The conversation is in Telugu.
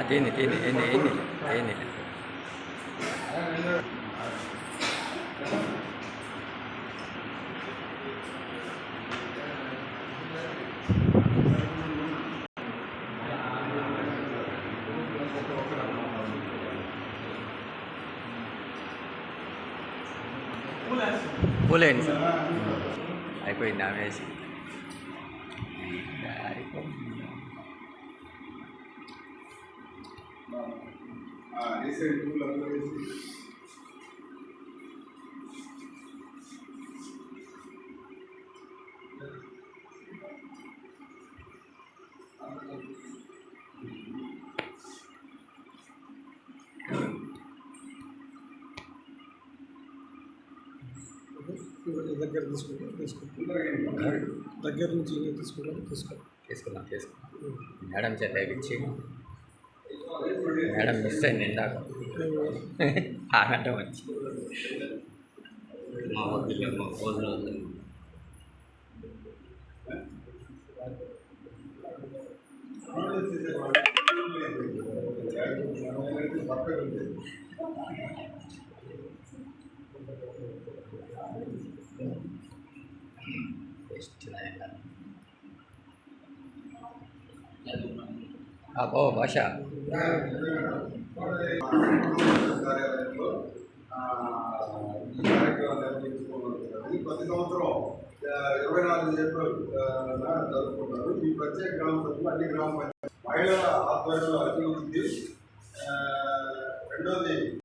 తిని ఎన్ని పూలేండి సార్ అయిపోయింది ఆమెసి దగ్గర దగ్గర నుంచి తీసుకున్నాం మేడం చేత ఇచ్చి మేడం మిస్ అయింది ఇందాక ఆ గంట వచ్చి మా వద్దు మా ఫోన్లో అబ్బో భాష ప్రతి సంవత్సరం 24 ఏప్రిల్ జరుపుకుంటారు. ఈ ప్రత్యేక గ్రామ సభలు అన్ని గ్రామ పంచాయతీ మహిళల ఆధ్వర్యంలో అభివృద్ధి. రెండోది